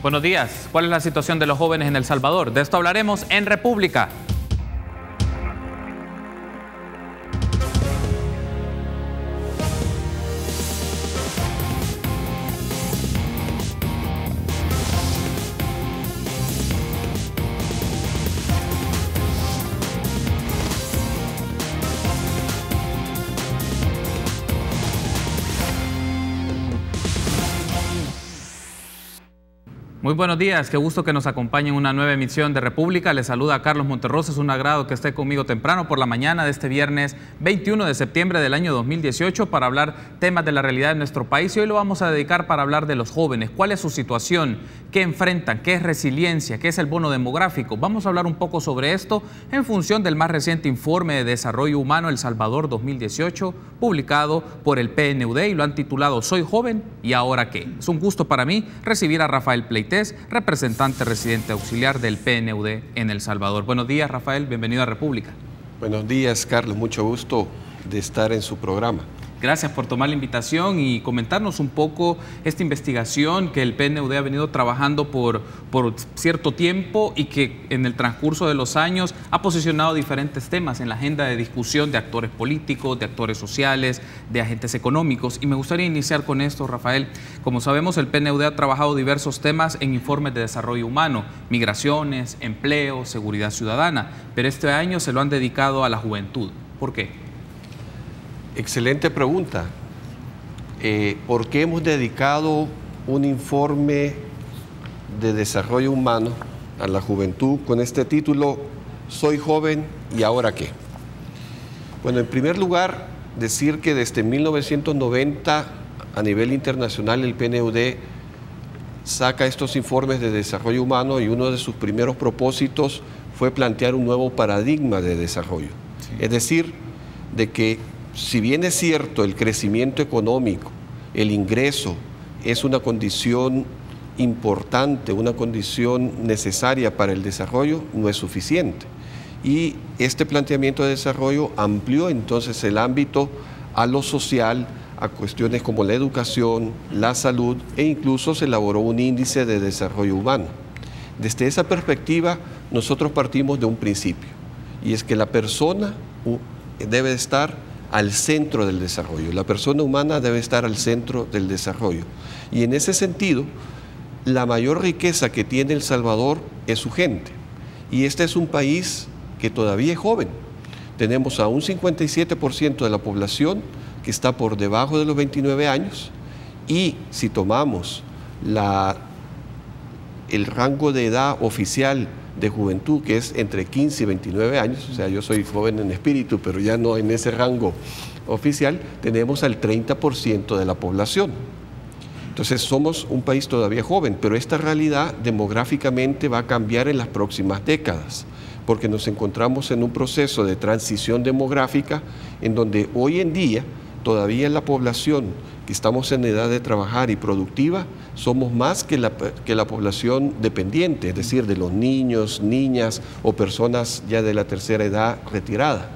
Buenos días. ¿Cuál es la situación de los jóvenes en El Salvador? De esto hablaremos en República. Muy buenos días, qué gusto que nos acompañe en una nueva emisión de República. Les saluda Carlos Monterrosa, es un agrado que esté conmigo temprano por la mañana de este viernes 21 de septiembre del año 2018 para hablar temas de la realidad de nuestro país. Y hoy lo vamos a dedicar para hablar de los jóvenes, cuál es su situación, qué enfrentan, qué es resiliencia, qué es el bono demográfico. Vamos a hablar un poco sobre esto en función del más reciente informe de desarrollo humano El Salvador 2018, publicado por el PNUD y lo han titulado Soy joven y ahora qué. Es un gusto para mí recibir a Rafael Pleites, representante residente auxiliar del PNUD en El Salvador. Buenos días, Rafael, bienvenido a República. Buenos días, Carlos, mucho gusto de estar en su programa. Gracias por tomar la invitación y comentarnos un poco esta investigación que el PNUD ha venido trabajando por cierto tiempo y que en el transcurso de los años ha posicionado diferentes temas en la agenda de discusión de actores políticos, de actores sociales, de agentes económicos. Y me gustaría iniciar con esto, Rafael. Como sabemos, el PNUD ha trabajado diversos temas en informes de desarrollo humano, migraciones, empleo, seguridad ciudadana, pero este año se lo han dedicado a la juventud. ¿Por qué? Excelente pregunta. ¿Por qué hemos dedicado un informe de desarrollo humano a la juventud con este título, Soy joven y ahora qué? Bueno, en primer lugar, decir que desde 1990 a nivel internacional el PNUD saca estos informes de desarrollo humano y uno de sus primeros propósitos fue plantear un nuevo paradigma de desarrollo. Sí. Es decir, de que si bien es cierto el crecimiento económico, el ingreso es una condición importante, una condición necesaria para el desarrollo, no es suficiente. Y este planteamiento de desarrollo amplió entonces el ámbito a lo social, a cuestiones como la educación, la salud e incluso se elaboró un índice de desarrollo humano. Desde esa perspectiva nosotros partimos de un principio y es que la persona debe estar al centro del desarrollo. La persona humana debe estar al centro del desarrollo. Y en ese sentido, la mayor riqueza que tiene El Salvador es su gente. Y este es un país que todavía es joven. Tenemos a un 57% de la población que está por debajo de los 29 años. Y si tomamos el rango de edad oficial de juventud, que es entre 15 y 29 años, o sea, yo soy joven en espíritu, pero ya no en ese rango oficial, tenemos al 30% de la población. Entonces somos un país todavía joven, pero esta realidad demográficamente va a cambiar en las próximas décadas, porque nos encontramos en un proceso de transición demográfica en donde hoy en día todavía la población que estamos en edad de trabajar y productiva somos más que la población dependiente, es decir, de los niños, niñas o personas ya de la tercera edad retirada.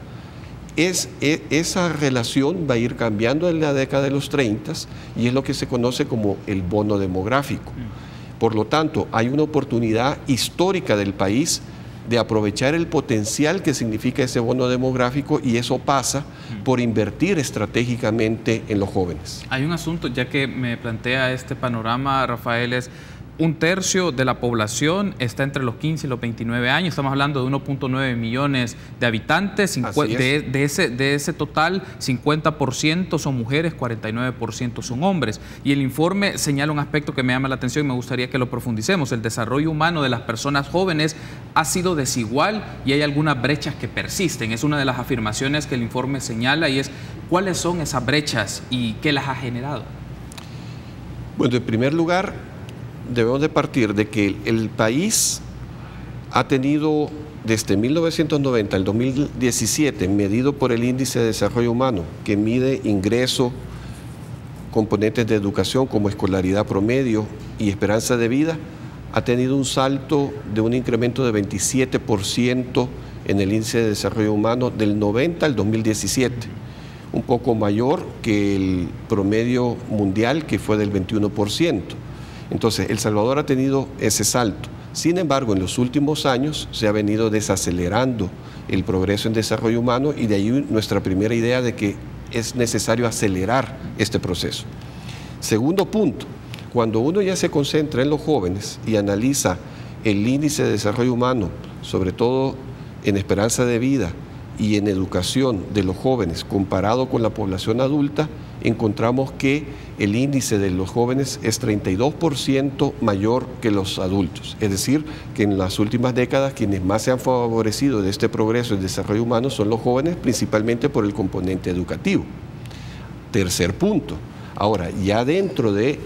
Esa relación va a ir cambiando en la década de los 30 y es lo que se conoce como el bono demográfico. Por lo tanto, hay una oportunidad histórica del país de aprovechar el potencial que significa ese bono demográfico y eso pasa por invertir estratégicamente en los jóvenes. Hay un asunto, ya que me plantea este panorama, Rafael, es un tercio de la población está entre los 15 y los 29 años. Estamos hablando de 1.9 millones de habitantes. De ese total, 50% son mujeres, 49% son hombres. Y el informe señala un aspecto que me llama la atención y me gustaría que lo profundicemos. El desarrollo humano de las personas jóvenes ha sido desigual y hay algunas brechas que persisten. Es una de las afirmaciones que el informe señala y es ¿cuáles son esas brechas y qué las ha generado? Bueno, en primer lugar, debemos de partir de que el país ha tenido desde 1990 al 2017, medido por el Índice de Desarrollo Humano, que mide ingreso, componentes de educación como escolaridad promedio y esperanza de vida, ha tenido un salto de un incremento de 27% en el Índice de Desarrollo Humano del 90 al 2017, un poco mayor que el promedio mundial que fue del 21%. Entonces, El Salvador ha tenido ese salto. Sin embargo, en los últimos años se ha venido desacelerando el progreso en desarrollo humano y de ahí nuestra primera idea de que es necesario acelerar este proceso. Segundo punto, cuando uno ya se concentra en los jóvenes y analiza el índice de desarrollo humano, sobre todo en esperanza de vida y en educación de los jóvenes comparado con la población adulta, encontramos que el índice de los jóvenes es 32% mayor que los adultos. Es decir, que en las últimas décadas quienes más se han favorecido de este progreso en desarrollo humano son los jóvenes, principalmente por el componente educativo. Tercer punto. Ahora, ya dentro de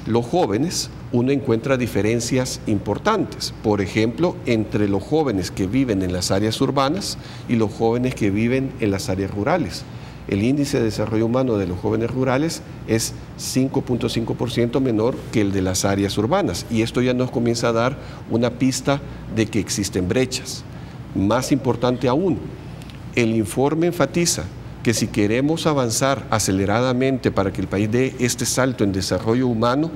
los jóvenes uno encuentra diferencias importantes, por ejemplo, entre los jóvenes que viven en las áreas urbanas y los jóvenes que viven en las áreas rurales. El índice de desarrollo humano de los jóvenes rurales es 5.5% menor que el de las áreas urbanas, y esto ya nos comienza a dar una pista de que existen brechas. Más importante aún, el informe enfatiza que si queremos avanzar aceleradamente para que el país dé este salto en desarrollo humano,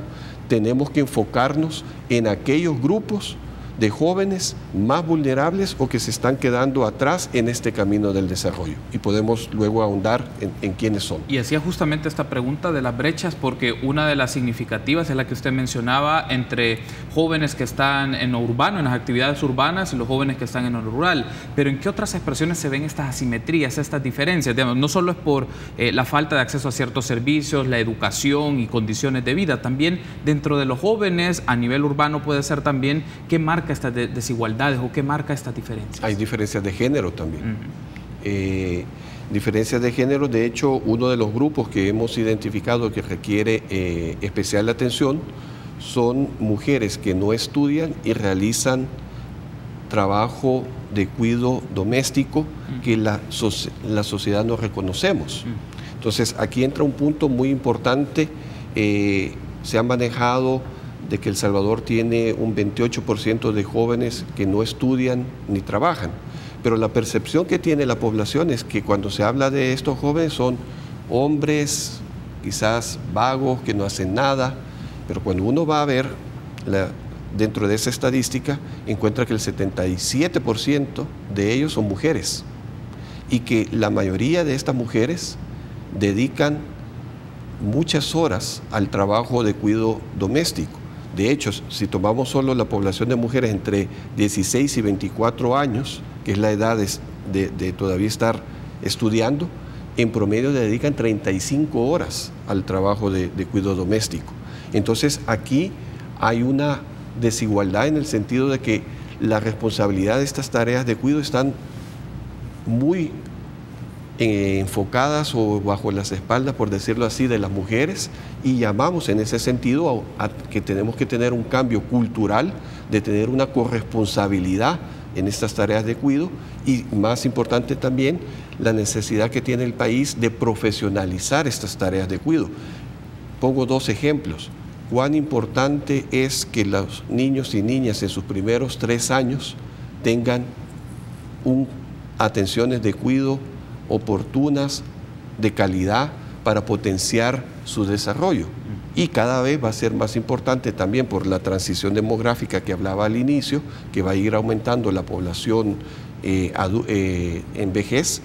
tenemos que enfocarnos en aquellos grupos de jóvenes más vulnerables o que se están quedando atrás en este camino del desarrollo. Y podemos luego ahondar en quiénes son. Y hacía justamente esta pregunta de las brechas porque una de las significativas es la que usted mencionaba entre jóvenes que están en lo urbano, en las actividades urbanas, y los jóvenes que están en lo rural. Pero ¿en qué otras expresiones se ven estas asimetrías, estas diferencias? Digamos, no solo es por la falta de acceso a ciertos servicios, la educación y condiciones de vida, también dentro de los jóvenes a nivel urbano puede ser también qué marca estas desigualdades o qué marca estas diferencias. Hay diferencias de género también. Diferencias de género, de hecho, uno de los grupos que hemos identificado que requiere especial atención son mujeres que no estudian y realizan trabajo de cuidado doméstico que la sociedad no reconocemos. Entonces, aquí entra un punto muy importante. Se ha manejado de que El Salvador tiene un 28% de jóvenes que no estudian ni trabajan, pero la percepción que tiene la población es que cuando se habla de estos jóvenes son hombres quizás vagos, que no hacen nada, pero cuando uno va a ver dentro de esa estadística, encuentra que el 77% de ellos son mujeres y que la mayoría de estas mujeres dedican muchas horas al trabajo de cuidado doméstico. De hecho, si tomamos solo la población de mujeres entre 16 y 24 años, que es la edad de todavía estar estudiando, en promedio le dedican 35 horas al trabajo de cuidado doméstico. Entonces, aquí hay una desigualdad en el sentido de que la responsabilidad de estas tareas de cuidado están muy enfocadas o bajo las espaldas, por decirlo así, de las mujeres, y llamamos en ese sentido a que tenemos que tener un cambio cultural, de tener una corresponsabilidad en estas tareas de cuidado, y más importante también la necesidad que tiene el país de profesionalizar estas tareas de cuidado. Pongo dos ejemplos. Cuán importante es que los niños y niñas en sus primeros 3 años tengan atenciones de cuidado oportunas, de calidad, para potenciar su desarrollo. Y cada vez va a ser más importante también por la transición demográfica que hablaba al inicio, que va a ir aumentando la población en vejez,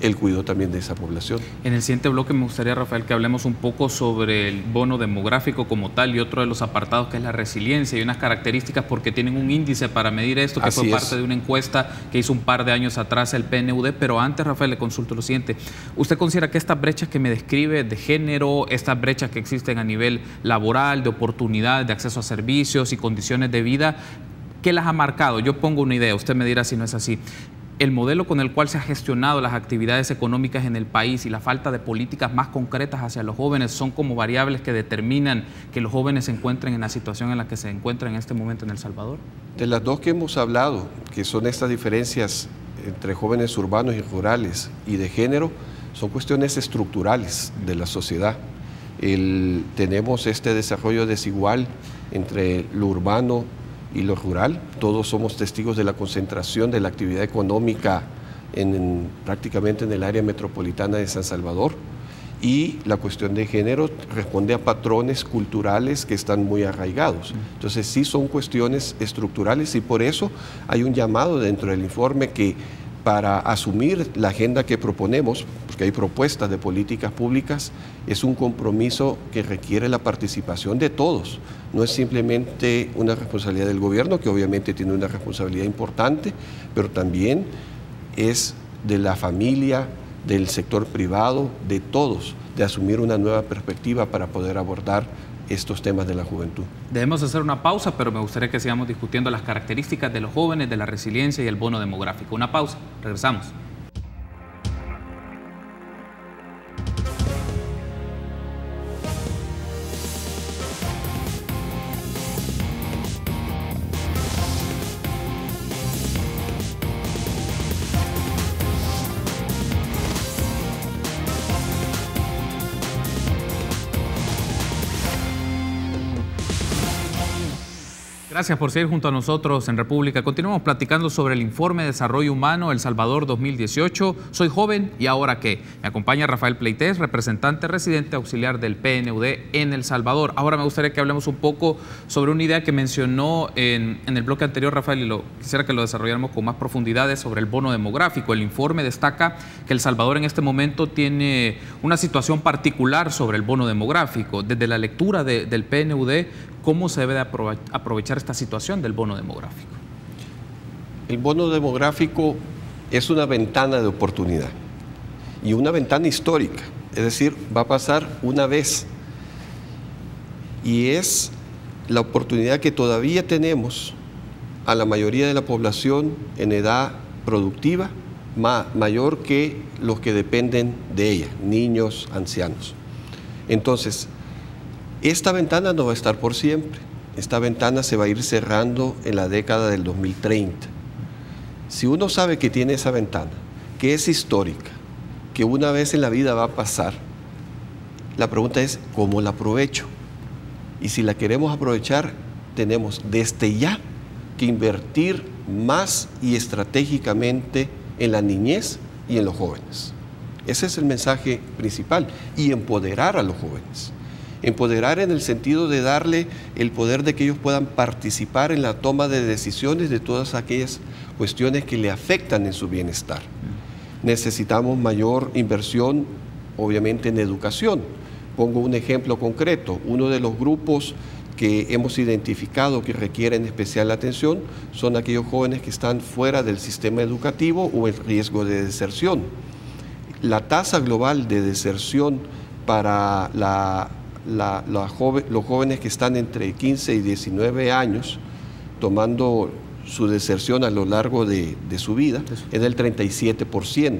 el cuidado también de esa población. En el siguiente bloque me gustaría, Rafael, que hablemos un poco sobre el bono demográfico como tal y otro de los apartados que es la resiliencia y unas características porque tienen un índice para medir esto que fue parte de una encuesta que hizo un par de años atrás el PNUD. Pero antes, Rafael, le consulto lo siguiente. ¿Usted considera que estas brechas que me describe de género, estas brechas que existen a nivel laboral, de oportunidades, de acceso a servicios y condiciones de vida, qué las ha marcado? Yo pongo una idea, usted me dirá si no es así. El modelo con el cual se ha gestionado las actividades económicas en el país y la falta de políticas más concretas hacia los jóvenes son como variables que determinan que los jóvenes se encuentren en la situación en la que se encuentran en este momento en El Salvador. De las dos que hemos hablado, que son estas diferencias entre jóvenes urbanos y rurales y de género, son cuestiones estructurales de la sociedad. Tenemos este desarrollo desigual entre lo urbano y lo rural. Todos somos testigos de la concentración de la actividad económica prácticamente en el área metropolitana de San Salvador, y la cuestión de género responde a patrones culturales que están muy arraigados. Entonces sí son cuestiones estructurales y por eso hay un llamado dentro del informe que para asumir la agenda que proponemos, porque hay propuestas de políticas públicas, es un compromiso que requiere la participación de todos. No es simplemente una responsabilidad del gobierno, que obviamente tiene una responsabilidad importante, pero también es de la familia, del sector privado, de todos, de asumir una nueva perspectiva para poder abordar estos temas de la juventud. Debemos hacer una pausa, pero me gustaría que sigamos discutiendo las características de los jóvenes, de la resiliencia y el bono demográfico. Una pausa, regresamos. Gracias por seguir junto a nosotros en República. Continuamos platicando sobre el Informe de Desarrollo Humano El Salvador 2018. Soy joven y ¿ahora qué? Me acompaña Rafael Pleites, representante residente auxiliar del PNUD en El Salvador. Ahora me gustaría que hablemos un poco sobre una idea que mencionó en el bloque anterior, Rafael, y quisiera que lo desarrolláramos con más profundidades sobre el bono demográfico. El informe destaca que El Salvador en este momento tiene una situación particular sobre el bono demográfico. Desde la lectura del PNUD, ¿cómo se debe de aprovechar esta situación del bono demográfico? El bono demográfico es una ventana de oportunidad y una ventana histórica, es decir, va a pasar una vez y es la oportunidad que todavía tenemos a la mayoría de la población en edad productiva mayor que los que dependen de ella, niños, ancianos. Entonces, esta ventana no va a estar por siempre. Esta ventana se va a ir cerrando en la década del 2030. Si uno sabe que tiene esa ventana, que es histórica, que una vez en la vida va a pasar, la pregunta es, ¿cómo la aprovecho? Y si la queremos aprovechar, tenemos desde ya que invertir más y estratégicamente en la niñez y en los jóvenes. Ese es el mensaje principal, y empoderar a los jóvenes. Empoderar en el sentido de darle el poder de que ellos puedan participar en la toma de decisiones de todas aquellas cuestiones que le afectan en su bienestar. Necesitamos mayor inversión, obviamente, en educación. Pongo un ejemplo concreto. Uno de los grupos que hemos identificado que requieren especial atención son aquellos jóvenes que están fuera del sistema educativo o en riesgo de deserción. La tasa global de deserción para los jóvenes que están entre 15 y 19 años, tomando su deserción a lo largo de su vida, es del 37%.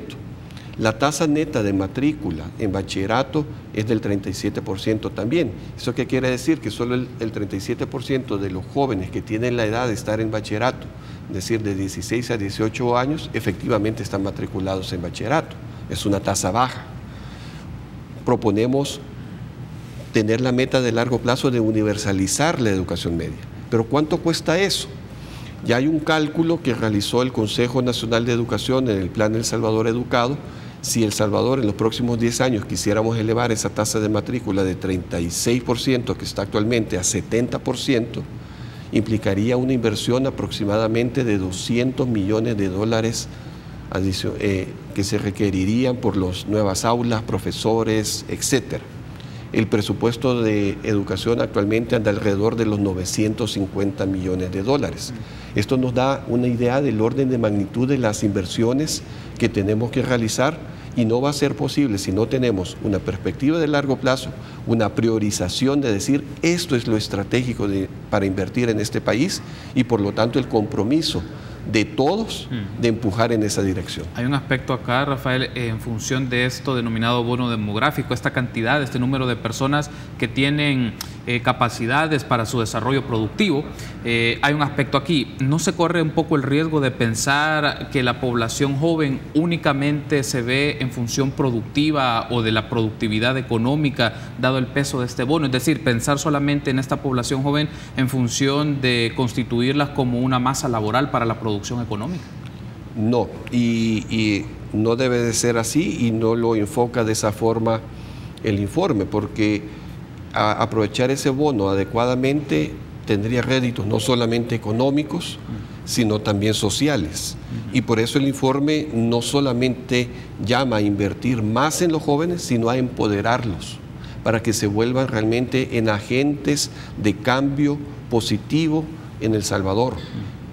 La tasa neta de matrícula en bachillerato es del 37% también. ¿Eso qué quiere decir? Que solo el 37% de los jóvenes que tienen la edad de estar en bachillerato, es decir, de 16 a 18 años, efectivamente están matriculados en bachillerato. Es una tasa baja. Proponemos tener la meta de largo plazo de universalizar la educación media. ¿Pero cuánto cuesta eso? Ya hay un cálculo que realizó el Consejo Nacional de Educación en el Plan El Salvador Educado. Si El Salvador en los próximos 10 años quisiéramos elevar esa tasa de matrícula de 36% que está actualmente a 70%, implicaría una inversión aproximadamente de $200 millones que se requerirían por las nuevas aulas, profesores, etcétera. El presupuesto de educación actualmente anda alrededor de los $950 millones. Esto nos da una idea del orden de magnitud de las inversiones que tenemos que realizar, y no va a ser posible si no tenemos una perspectiva de largo plazo, una priorización de decir esto es lo estratégico para invertir en este país, y por lo tanto el compromiso de todos de empujar en esa dirección. Hay un aspecto acá, Rafael, en función de esto denominado bono demográfico, esta cantidad, este número de personas que tienen capacidades para su desarrollo productivo. Hay un aspecto aquí, ¿no se corre un poco el riesgo de pensar que la población joven únicamente se ve en función productiva o de la productividad económica, dado el peso de este bono? Es decir, pensar solamente en esta población joven en función de constituirlas como una masa laboral para la producción económica. No, y no debe de ser así, y no lo enfoca de esa forma el informe, porque aprovechar ese bono adecuadamente tendría réditos no solamente económicos, sino también sociales. Y por eso el informe no solamente llama a invertir más en los jóvenes, sino a empoderarlos, para que se vuelvan realmente en agentes de cambio positivo en El Salvador,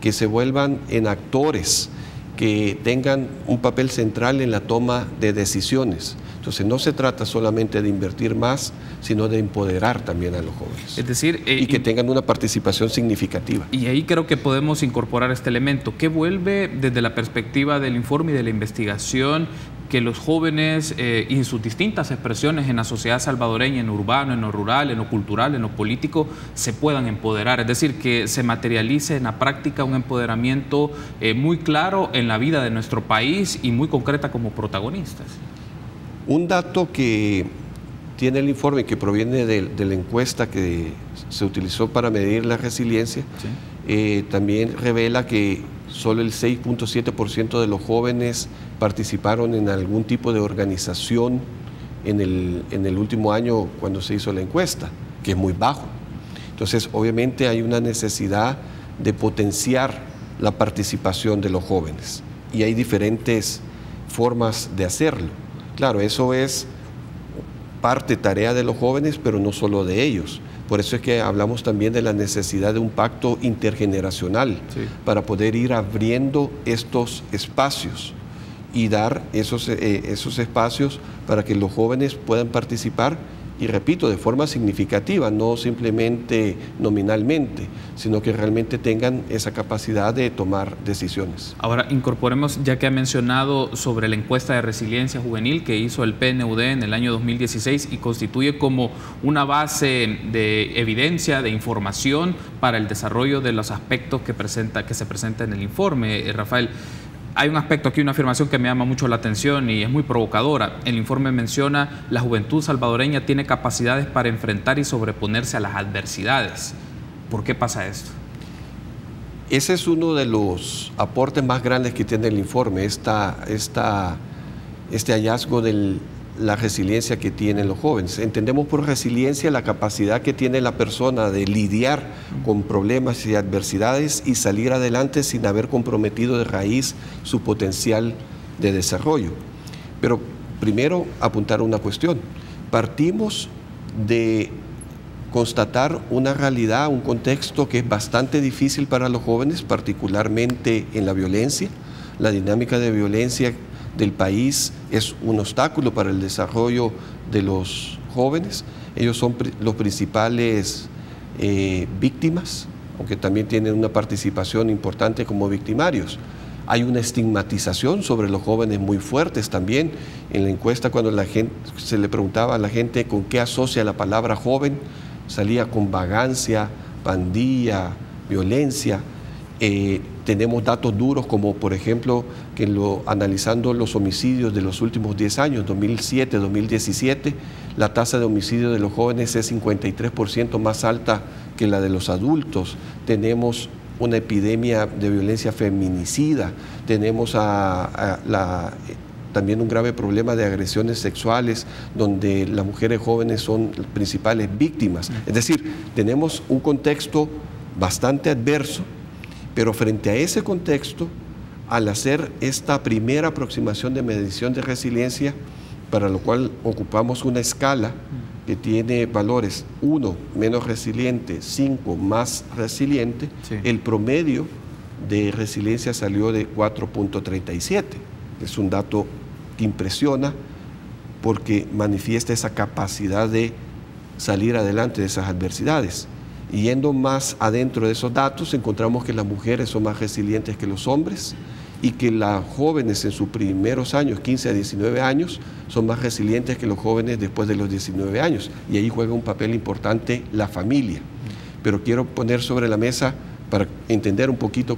que se vuelvan en actores, que tengan un papel central en la toma de decisiones. Entonces no se trata solamente de invertir más, sino de empoderar también a los jóvenes. Es decir, y que tengan una participación significativa. Y ahí creo que podemos incorporar este elemento. ¿Qué vuelve desde la perspectiva del informe y de la investigación que los jóvenes y sus distintas expresiones en la sociedad salvadoreña, en lo urbano, en lo rural, en lo cultural, en lo político, se puedan empoderar? Es decir, que se materialice en la práctica un empoderamiento muy claro en la vida de nuestro país y muy concreta como protagonistas. Un dato que tiene el informe, que proviene de la encuesta que se utilizó para medir la resiliencia, sí, también revela que solo el 6.7% de los jóvenes participaron en algún tipo de organización en el último año cuando se hizo la encuesta, que es muy bajo. Entonces, obviamente hay una necesidad de potenciar la participación de los jóvenes y hay diferentes formas de hacerlo. Claro, eso es parte, tarea de los jóvenes, pero no solo de ellos. Por eso es que hablamos también de la necesidad de un pacto intergeneracional, sí, para poder ir abriendo estos espacios y dar esos espacios para que los jóvenes puedan participar, y repito, de forma significativa, no simplemente nominalmente, sino que realmente tengan esa capacidad de tomar decisiones. Ahora, incorporemos, ya que ha mencionado sobre la encuesta de resiliencia juvenil que hizo el PNUD en el año 2016 y constituye como una base de evidencia, de información para el desarrollo de los aspectos que se presenta en el informe. Rafael, hay un aspecto aquí, una afirmación que me llama mucho la atención y es muy provocadora. El informe menciona: la juventud salvadoreña tiene capacidades para enfrentar y sobreponerse a las adversidades. ¿Por qué pasa esto? Ese es uno de los aportes más grandes que tiene el informe, este hallazgo de la resiliencia que tienen los jóvenes. Entendemos por resiliencia la capacidad que tiene la persona de lidiar con problemas y adversidades y salir adelante sin haber comprometido de raíz su potencial de desarrollo. Pero primero apuntar a una cuestión. Partimos de constatar una realidad, un contexto que es bastante difícil para los jóvenes, particularmente en la violencia. La dinámica de violencia del país es un obstáculo para el desarrollo de los jóvenes. Ellos son los principales víctimas, aunque también tienen una participación importante como victimarios. Hay una estigmatización sobre los jóvenes muy fuertes también. En la encuesta, cuando se le preguntaba a la gente con qué asocia la palabra joven, salía con vagancia, pandilla, violencia. Tenemos datos duros como, por ejemplo, que analizando los homicidios de los últimos 10 años, 2007-2017, la tasa de homicidio de los jóvenes es 53% más alta que la de los adultos. Tenemos una epidemia de violencia feminicida, tenemos también un grave problema de agresiones sexuales, donde las mujeres jóvenes son las principales víctimas. Es decir, tenemos un contexto bastante adverso, pero frente a ese contexto, al hacer esta primera aproximación de medición de resiliencia, para lo cual ocupamos una escala que tiene valores 1 menos resiliente, 5 más resiliente, sí, el promedio de resiliencia salió de 4.37. Es un dato que impresiona porque manifiesta esa capacidad de salir adelante de esas adversidades. Y yendo más adentro de esos datos, encontramos que las mujeres son más resilientes que los hombres y que las jóvenes en sus primeros años, 15 a 19 años, son más resilientes que los jóvenes después de los 19 años. Y ahí juega un papel importante la familia. Pero quiero poner sobre la mesa, para entender un poquito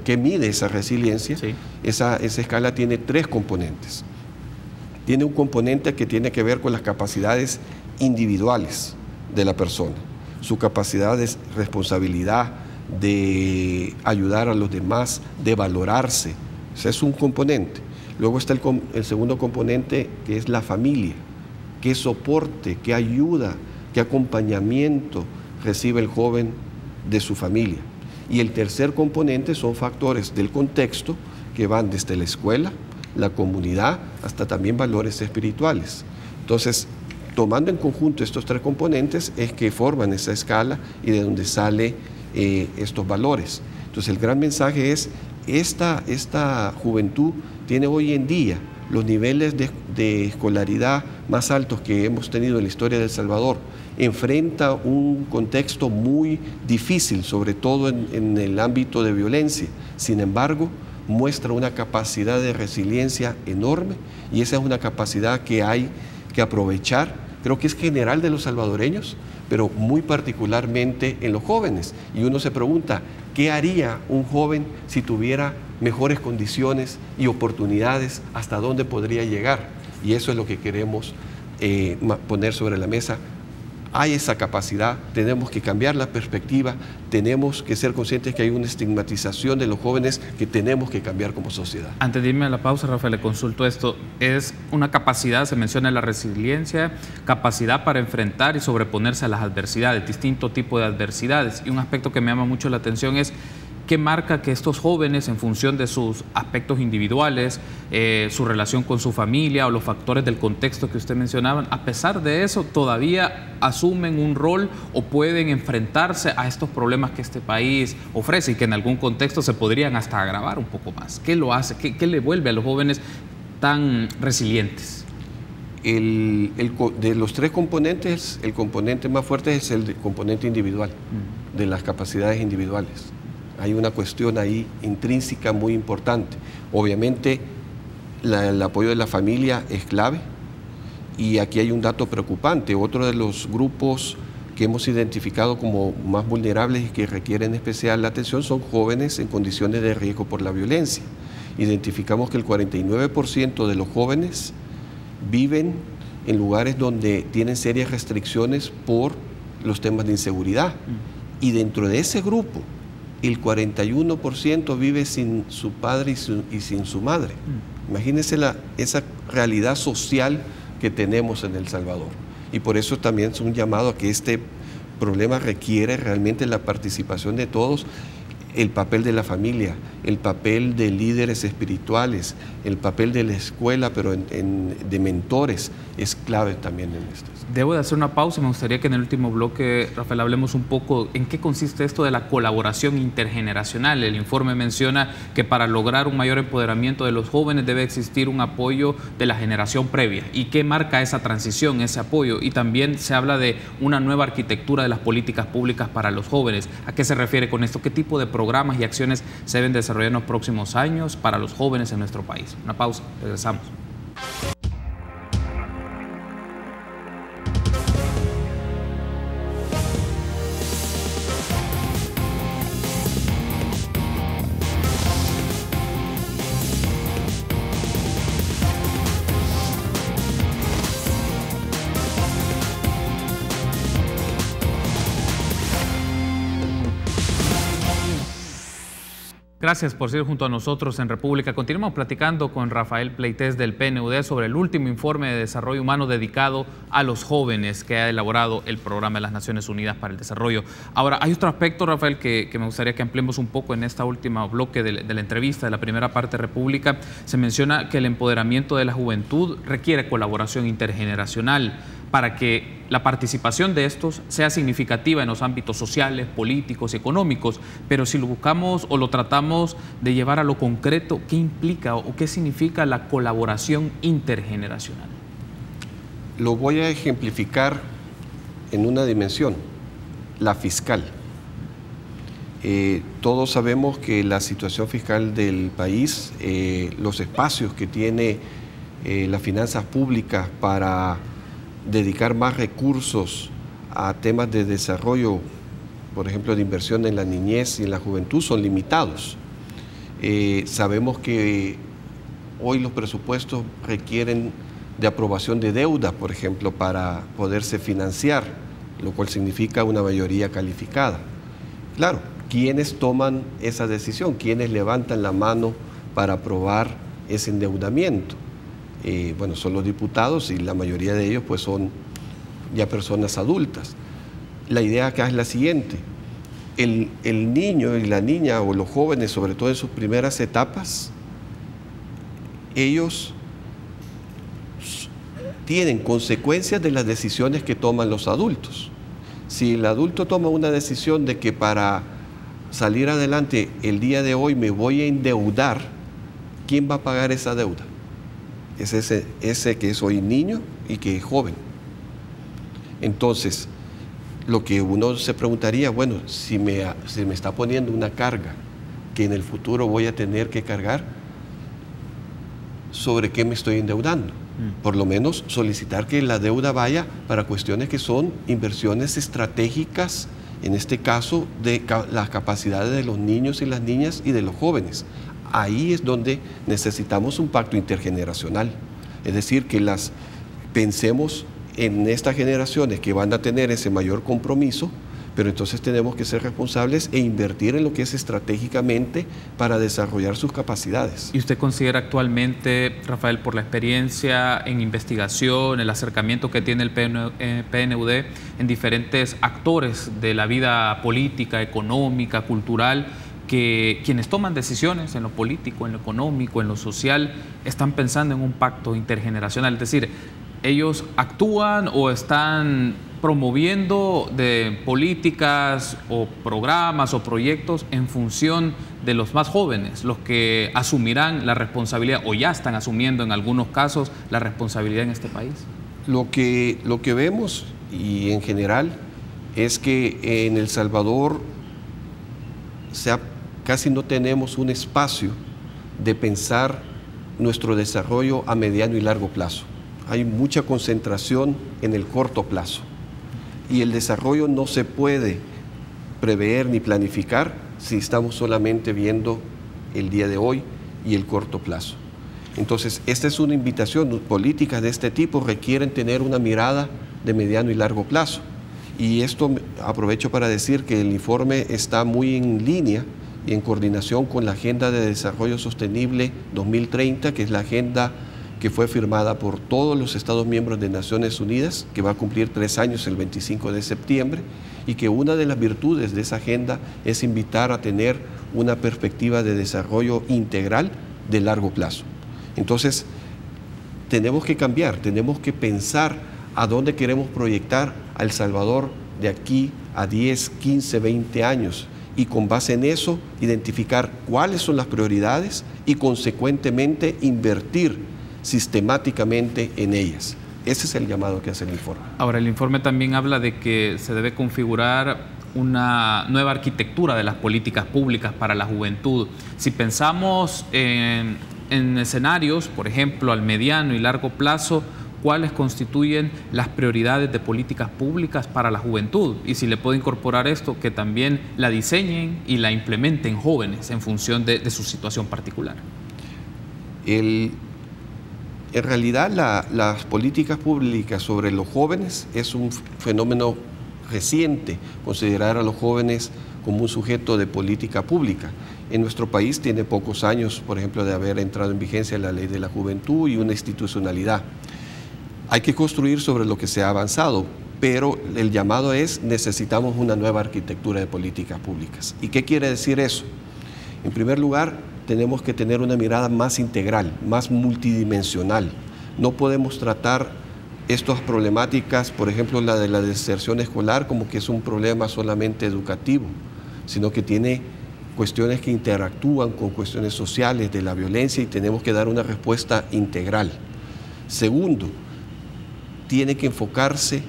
qué mide esa resiliencia. Sí. Esa escala tiene 3 componentes. Tiene un componente que tiene que ver con las capacidades individuales de la persona, su capacidad de responsabilidad, de ayudar a los demás, de valorarse. Ese es un componente. Luego está el segundo componente, que es la familia. qué soporte, qué ayuda, qué acompañamiento recibe el joven de su familia. Y el tercer componente son factores del contexto que van desde la escuela, la comunidad, hasta también valores espirituales. Entonces, tomando en conjunto estos tres componentes es que forman esa escala y de donde salen estos valores. Entonces, el gran mensaje es, esta juventud tiene hoy en día los niveles de escolaridad más altos que hemos tenido en la historia de El Salvador. Enfrenta un contexto muy difícil, sobre todo en el ámbito de violencia. Sin embargo, muestra una capacidad de resiliencia enorme y esa es una capacidad que hay que aprovechar. Creo que es general de los salvadoreños, pero muy particularmente en los jóvenes. Y uno se pregunta, ¿qué haría un joven si tuviera mejores condiciones y oportunidades? ¿Hasta dónde podría llegar? Y eso es lo que queremos poner sobre la mesa. Hay esa capacidad, tenemos que cambiar la perspectiva, tenemos que ser conscientes que hay una estigmatización de los jóvenes que tenemos que cambiar como sociedad. Antes de irme a la pausa, Rafael, le consulto esto. Es una capacidad, se menciona la resiliencia, capacidad para enfrentar y sobreponerse a las adversidades, distinto tipo de adversidades. Y un aspecto que me llama mucho la atención es ¿qué marca que estos jóvenes, en función de sus aspectos individuales, su relación con su familia o los factores del contexto que usted mencionaba, a pesar de eso, todavía asumen un rol o pueden enfrentarse a estos problemas que este país ofrece y que en algún contexto se podrían hasta agravar un poco más? ¿Qué lo hace? ¿Qué le vuelve a los jóvenes tan resilientes? De los tres componentes, el componente más fuerte es el componente individual, de las capacidades individuales. Hay una cuestión ahí intrínseca muy importante. Obviamente, el apoyo de la familia es clave y aquí hay un dato preocupante. Otro de los grupos que hemos identificado como más vulnerables y que requieren especial atención son jóvenes en condiciones de riesgo por la violencia. Identificamos que el 49% de los jóvenes viven en lugares donde tienen serias restricciones por los temas de inseguridad. Y dentro de ese grupo, el 41% vive sin su padre y sin su madre. Imagínense esa realidad social que tenemos en El Salvador. Y por eso también es un llamado a que este problema requiere realmente la participación de todos, el papel de la familia, el papel de líderes espirituales, el papel de la escuela, pero de mentores, es clave también en esto. Debo de hacer una pausa y me gustaría que en el último bloque, Rafael, hablemos un poco en qué consiste esto de la colaboración intergeneracional. El informe menciona que para lograr un mayor empoderamiento de los jóvenes debe existir un apoyo de la generación previa. ¿Y qué marca esa transición, ese apoyo? Y también se habla de una nueva arquitectura de las políticas públicas para los jóvenes. ¿A qué se refiere con esto? ¿Qué tipo de programas y acciones se deben desarrollar en los próximos años para los jóvenes en nuestro país? Una pausa, regresamos. Gracias por ser junto a nosotros en República. Continuamos platicando con Rafael Pleites del PNUD sobre el último informe de desarrollo humano dedicado a los jóvenes que ha elaborado el Programa de las Naciones Unidas para el Desarrollo. Ahora, hay otro aspecto, Rafael, que me gustaría que ampliemos un poco en esta última bloque de la entrevista, de la primera parte de República. Se menciona que el empoderamiento de la juventud requiere colaboración intergeneracional para que la participación de estos sea significativa en los ámbitos sociales, políticos y económicos. Pero si lo buscamos o lo tratamos de llevar a lo concreto, ¿qué implica o qué significa la colaboración intergeneracional? Lo voy a ejemplificar en una dimensión, la fiscal. Todos sabemos que la situación fiscal del país, los espacios que tiene las finanzas públicas para dedicar más recursos a temas de desarrollo, por ejemplo, de inversión en la niñez y en la juventud, son limitados. Sabemos que hoy los presupuestos requieren de aprobación de deuda, por ejemplo, para poderse financiar, lo cual significa una mayoría calificada. Claro, ¿quiénes toman esa decisión? ¿Quiénes levantan la mano para aprobar ese endeudamiento? bueno, son los diputados y la mayoría de ellos pues son ya personas adultas. La idea acá es la siguiente: el niño y la niña o los jóvenes, sobre todo en sus primeras etapas, ellos tienen consecuencias de las decisiones que toman los adultos. Si el adulto toma una decisión de que para salir adelante el día de hoy me voy a endeudar, ¿quién va a pagar esa deuda? Es ese que es hoy niño y que es joven. Entonces, lo que uno se preguntaría, bueno, si me está poniendo una carga que en el futuro voy a tener que cargar, ¿sobre qué me estoy endeudando? Por lo menos solicitar que la deuda vaya para cuestiones que son inversiones estratégicas, en este caso de las capacidades de los niños y las niñas y de los jóvenes. Ahí es donde necesitamos un pacto intergeneracional, es decir, que pensemos en estas generaciones que van a tener ese mayor compromiso, pero entonces tenemos que ser responsables e invertir en lo que es estratégicamente para desarrollar sus capacidades. ¿Y usted considera actualmente, Rafael, por la experiencia en investigación, el acercamiento que tiene el PNUD en diferentes actores de la vida política, económica, cultural, que quienes toman decisiones en lo político, en lo económico, en lo social, están pensando en un pacto intergeneracional? Es decir, ellos actúan o están promoviendo de políticas o programas o proyectos en función de los más jóvenes, los que asumirán la responsabilidad o ya están asumiendo en algunos casos la responsabilidad en este país. Lo que vemos y en general es que en El Salvador casi no tenemos un espacio de pensar nuestro desarrollo a mediano y largo plazo. Hay mucha concentración en el corto plazo y el desarrollo no se puede prever ni planificar si estamos solamente viendo el día de hoy y el corto plazo. Entonces, esta es una invitación. Políticas de este tipo requieren tener una mirada de mediano y largo plazo. Y esto aprovecho para decir que el informe está muy en línea y en coordinación con la Agenda de Desarrollo Sostenible 2030, que es la agenda que fue firmada por todos los Estados miembros de Naciones Unidas, que va a cumplir 3 años el 25 de septiembre, y que una de las virtudes de esa agenda es invitar a tener una perspectiva de desarrollo integral de largo plazo. Entonces, tenemos que cambiar, tenemos que pensar a dónde queremos proyectar a El Salvador de aquí a 10, 15, 20 años, y con base en eso identificar cuáles son las prioridades y consecuentemente invertir sistemáticamente en ellas. Ese es el llamado que hace el informe. Ahora, el informe también habla de que se debe configurar una nueva arquitectura de las políticas públicas para la juventud. Si pensamos en escenarios, por ejemplo, al mediano y largo plazo, ¿cuáles constituyen las prioridades de políticas públicas para la juventud? Y si le puedo incorporar esto, que también la diseñen y la implementen jóvenes en función de su situación particular. En realidad, las políticas públicas sobre los jóvenes es un fenómeno reciente, considerar a los jóvenes como un sujeto de política pública. En nuestro país tiene pocos años, por ejemplo, de haber entrado en vigencia la Ley de la Juventud y una institucionalidad. Hay que construir sobre lo que se ha avanzado, pero el llamado es: necesitamos una nueva arquitectura de políticas públicas. ¿Y qué quiere decir eso? En primer lugar, tenemos que tener una mirada más integral, más multidimensional. No podemos tratar estas problemáticas, por ejemplo, la de la deserción escolar, como que es un problema solamente educativo, sino que tiene cuestiones que interactúan con cuestiones sociales, de la violencia, y tenemos que dar una respuesta integral. Segundo, tiene que enfocarse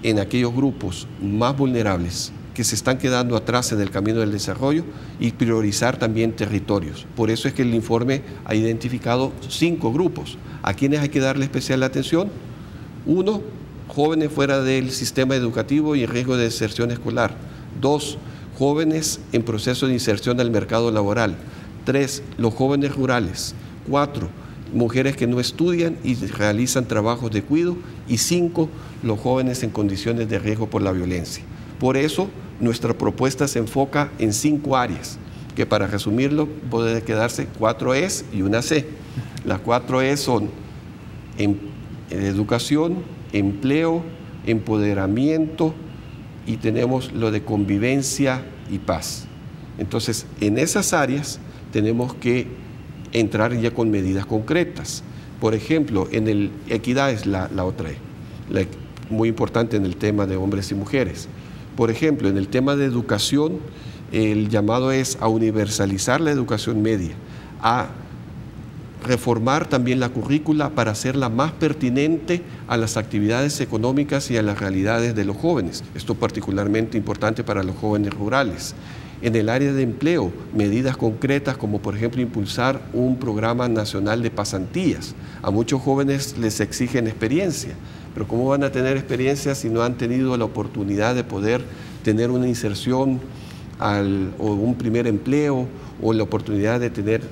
en aquellos grupos más vulnerables que se están quedando atrás en el camino del desarrollo y priorizar también territorios. Por eso es que el informe ha identificado 5 grupos a quienes hay que darle especial atención. 1, jóvenes fuera del sistema educativo y en riesgo de deserción escolar. 2, jóvenes en proceso de inserción al mercado laboral. 3, los jóvenes rurales. 4, mujeres que no estudian y realizan trabajos de cuidado. Y 5, los jóvenes en condiciones de riesgo por la violencia. Por eso, nuestra propuesta se enfoca en 5 áreas, que para resumirlo puede quedarse 4 E's y una C. Las 4 E's son educación, empleo, empoderamiento y tenemos lo de convivencia y paz. Entonces, en esas áreas tenemos que entrar ya con medidas concretas. Por ejemplo, equidad es la otra, muy importante en el tema de hombres y mujeres. Por ejemplo, en el tema de educación, el llamado es a universalizar la educación media, a reformar también la currícula para hacerla más pertinente a las actividades económicas y a las realidades de los jóvenes. Esto es particularmente importante para los jóvenes rurales. En el área de empleo, medidas concretas como por ejemplo impulsar un programa nacional de pasantías. A muchos jóvenes les exigen experiencia, pero ¿cómo van a tener experiencia si no han tenido la oportunidad de poder tener una inserción o un primer empleo o la oportunidad de tener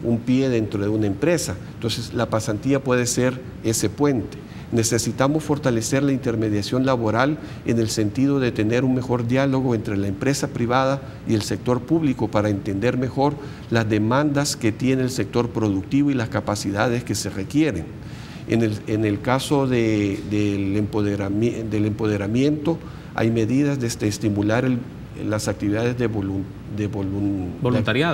un pie dentro de una empresa? Entonces la pasantía puede ser ese puente. Necesitamos fortalecer la intermediación laboral en el sentido de tener un mejor diálogo entre la empresa privada y el sector público para entender mejor las demandas que tiene el sector productivo y las capacidades que se requieren. En el caso del empoderamiento hay medidas de estimular las actividades de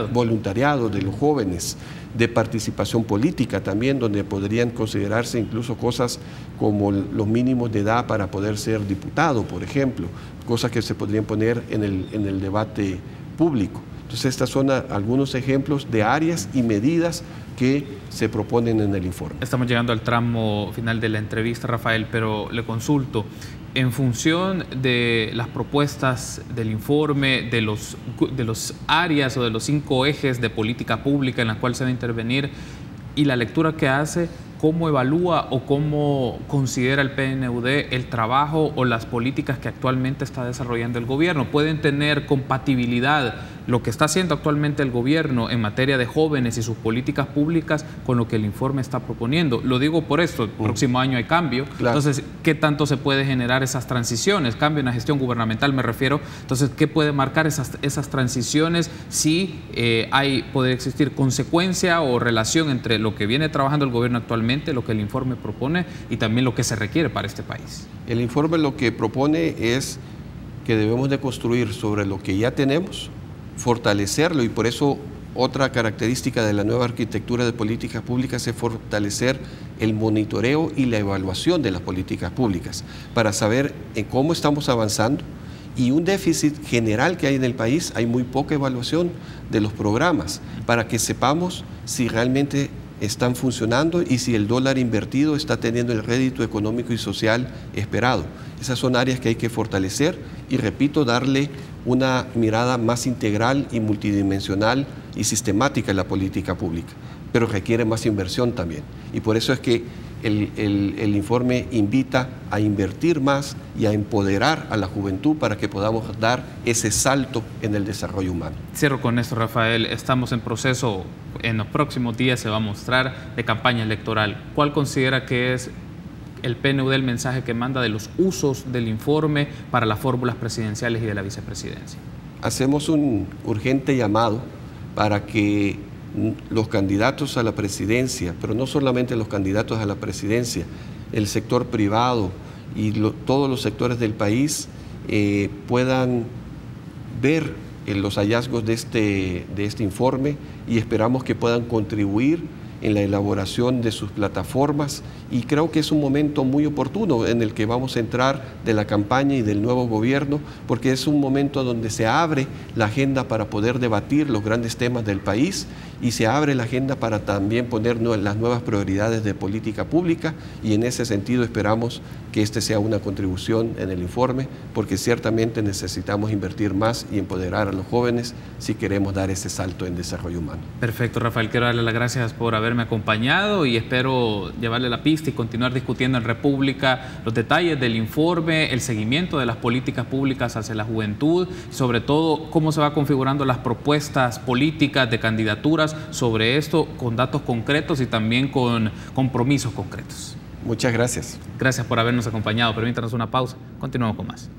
voluntariado de los jóvenes, de participación política también, donde podrían considerarse incluso cosas como los mínimos de edad para poder ser diputado, por ejemplo, cosas que se podrían poner en el debate público. Entonces, estos son algunos ejemplos de áreas y medidas que se proponen en el informe. Estamos llegando al tramo final de la entrevista, Rafael, pero le consulto. En función de las propuestas del informe, de los áreas o de los 5 ejes de política pública en la cual se va a intervenir y la lectura que hace, ¿cómo evalúa o cómo considera el PNUD el trabajo o las políticas que actualmente está desarrollando el gobierno? ¿Pueden tener compatibilidad lo que está haciendo actualmente el gobierno en materia de jóvenes y sus políticas públicas con lo que el informe está proponiendo? Lo digo por esto, el próximo año hay cambio, claro. Entonces, ¿qué tanto se puede generar esas transiciones? Cambio en la gestión gubernamental me refiero. Entonces, ¿qué puede marcar esas transiciones si puede existir consecuencia o relación entre lo que viene trabajando el gobierno actualmente, lo que el informe propone y también lo que se requiere para este país? El informe lo que propone es que debemos de construir sobre lo que ya tenemos, fortalecerlo, y por eso otra característica de la nueva arquitectura de políticas públicas es fortalecer el monitoreo y la evaluación de las políticas públicas para saber en cómo estamos avanzando. Y un déficit general que hay en el país, hay muy poca evaluación de los programas para que sepamos si realmente están funcionando y si el dólar invertido está teniendo el rédito económico y social esperado. Esas son áreas que hay que fortalecer y, repito, darle una mirada más integral y multidimensional y sistemática en la política pública, pero requiere más inversión también. Y por eso es que el informe invita a invertir más y a empoderar a la juventud para que podamos dar ese salto en el desarrollo humano. Cierro con esto, Rafael. Estamos en proceso, en los próximos días se va a mostrar, de campaña electoral. ¿Cuál considera que es el PNUD el mensaje que manda de los usos del informe para las fórmulas presidenciales y de la vicepresidencia? Hacemos un urgente llamado para que los candidatos a la presidencia, pero no solamente los candidatos a la presidencia, el sector privado y todos los sectores del país puedan ver los hallazgos de este informe, y esperamos que puedan contribuir en la elaboración de sus plataformas, y creo que es un momento muy oportuno en el que vamos a entrar de la campaña y del nuevo gobierno, porque es un momento donde se abre la agenda para poder debatir los grandes temas del país y se abre la agenda para también poner las nuevas prioridades de política pública, y en ese sentido esperamos que este sea una contribución en el informe, porque ciertamente necesitamos invertir más y empoderar a los jóvenes si queremos dar ese salto en desarrollo humano. Perfecto, Rafael, quiero darle las gracias por haberme acompañado y espero llevarle la pista y continuar discutiendo en República los detalles del informe, el seguimiento de las políticas públicas hacia la juventud, sobre todo cómo se va configurando las propuestas políticas de candidaturas sobre esto, con datos concretos y también con compromisos concretos. Muchas gracias. Gracias por habernos acompañado. Permítanos una pausa. Continuamos con más.